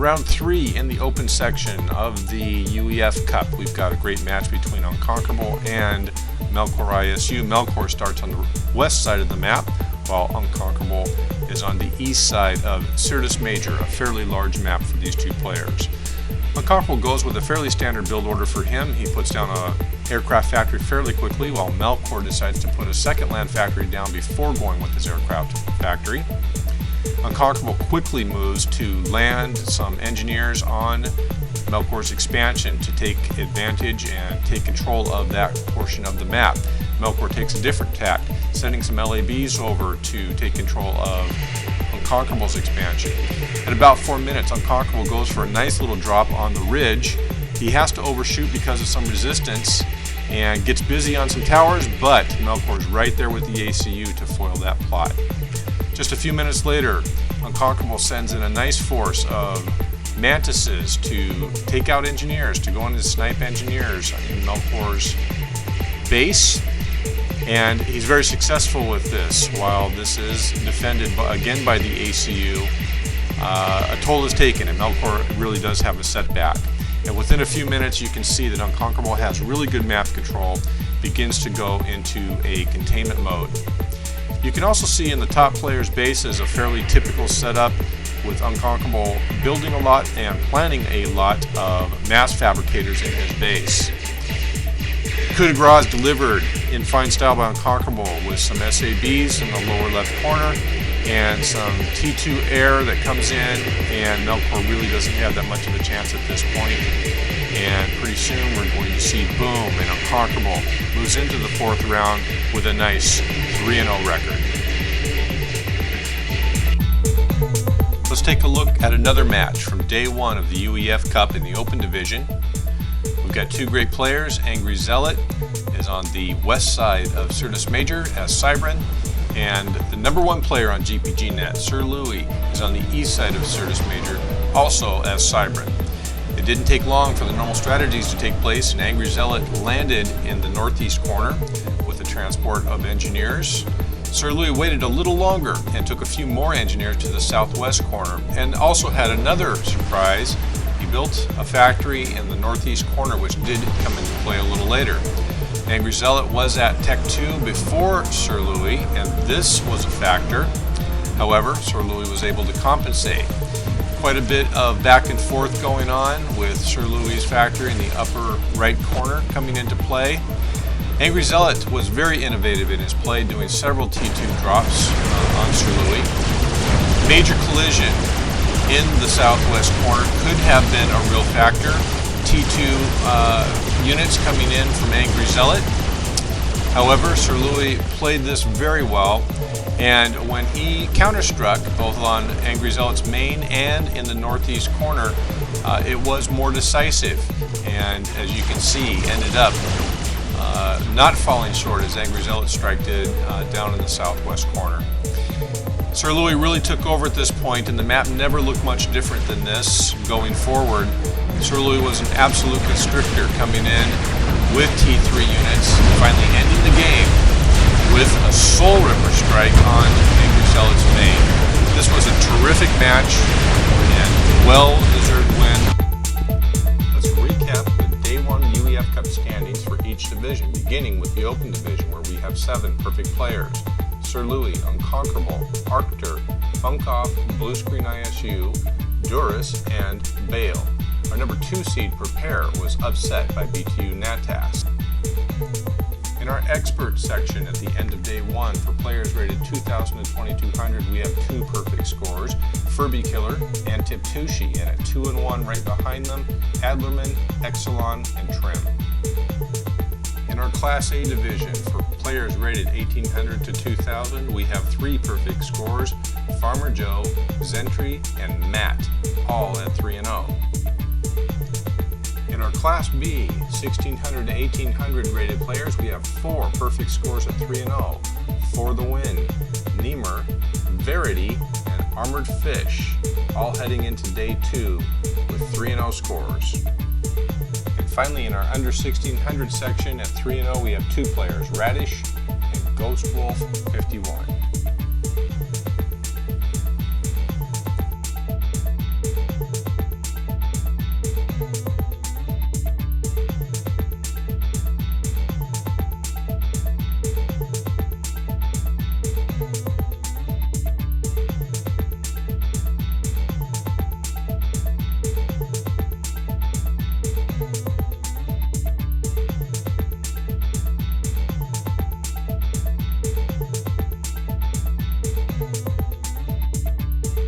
Round 3 in the open section of the UEF Cup. We've got a great match between Unconquerable and Melkor ISU. Melkor starts on the west side of the map, while Unconquerable is on the east side of Syrtis Major, a fairly large map for these two players. Unconquerable goes with a fairly standard build order for him. He puts down an aircraft factory fairly quickly, while Melkor decides to put a second land factory down before going with his aircraft factory. Unconquerable quickly moves to land some engineers on Melkor's expansion to take advantage and take control of that portion of the map. Melkor takes a different tack, sending some LABs over to take control of Unconquerable's expansion. At about 4 minutes, Unconquerable goes for a nice little drop on the ridge. He has to overshoot because of some resistance and gets busy on some towers, but Melkor's right there with the ACU to foil that plot. Just a few minutes later, Unconquerable sends in a nice force of mantises to take out engineers, to go in and snipe engineers in Melkor's base. And he's very successful with this. While this is defended again by the ACU, a toll is taken and Melkor really does have a setback. And within a few minutes you can see that Unconquerable has really good map control, begins to go into a containment mode. You can also see in the top player's base is a fairly typical setup, with Unconquerable building a lot and planning a lot of mass fabricators in his base. Coup de grace delivered in fine style by Unconquerable with some SABs in the lower left corner and some T2 air that comes in, and Melkor really doesn't have that much of a chance at this point. And pretty soon we're going to see boom, and Unconquerable moves into the 4th round with a nice 3-0 record. Let's take a look at another match from day 1 of the UEF Cup in the Open Division. We've got two great players. Angry Zealot is on the west side of Syrtis Major as Cybran, and the #1 player on GPGnet, Sir Louis, is on the east side of Syrtis Major, also as Cybran. It didn't take long for the normal strategies to take place, and Angry Zealot landed in the northeast corner with a transport of engineers. Sir Louis waited a little longer and took a few more engineers to the southwest corner, and also had another surprise. He built a factory in the northeast corner, which did come into play a little later. Angry Zealot was at Tech 2 before Sir Louis, and this was a factor. However, Sir Louis was able to compensate. Quite a bit of back and forth going on with Sir Louis' factory in the upper right corner coming into play. Angry Zealot was very innovative in his play, doing several T2 drops on Sir Louis. Major collision in the southwest corner could have been a real factor. T2 units coming in from Angry Zealot. However, Sir Louis played this very well, and when he counterstruck both on Angry Zealot's main and in the northeast corner, it was more decisive, and as you can see, ended up not falling short as Angry Zealot's strike did down in the southwest corner. Sir Louis really took over at this point, and the map never looked much different than this going forward. Sir Louis was an absolute constrictor coming in with T3 units, finally ending the game with a Soul Ripper strike on Angry Zealot's main. This was a terrific match and well-deserved win. Let's recap the Day 1 UEF Cup standings for each division, beginning with the Open Division, where we have 7 perfect players. Sir Louis, Unconquerable, Arctur, Funkoff, Blue Screen ISU, Duras, and Bale. Our #2 seed, Prepare, was upset by BTU Natas. In our expert section at the end of Day 1, for players rated 2,000 to 2,200, we have 2 perfect scores, Furby Killer and Tiptushi, and at 2 and 1 right behind them, Adlerman, Exelon, and Trim. In our Class A division, for players rated 1,800 to 2,000, we have 3 perfect scores, Farmer Joe, Zentry, and Matt, all at 3 and 0. In our Class B, 1,600 to 1,800 rated players, we have 4 perfect scores at 3 and 0. For the Win, Nemer, Verity, and Armored Fish, all heading into Day 2 with 3 and 0 scores. And finally, in our under 1,600 section at 3 and 0, we have 2 players, Radish and Ghost Wolf 51.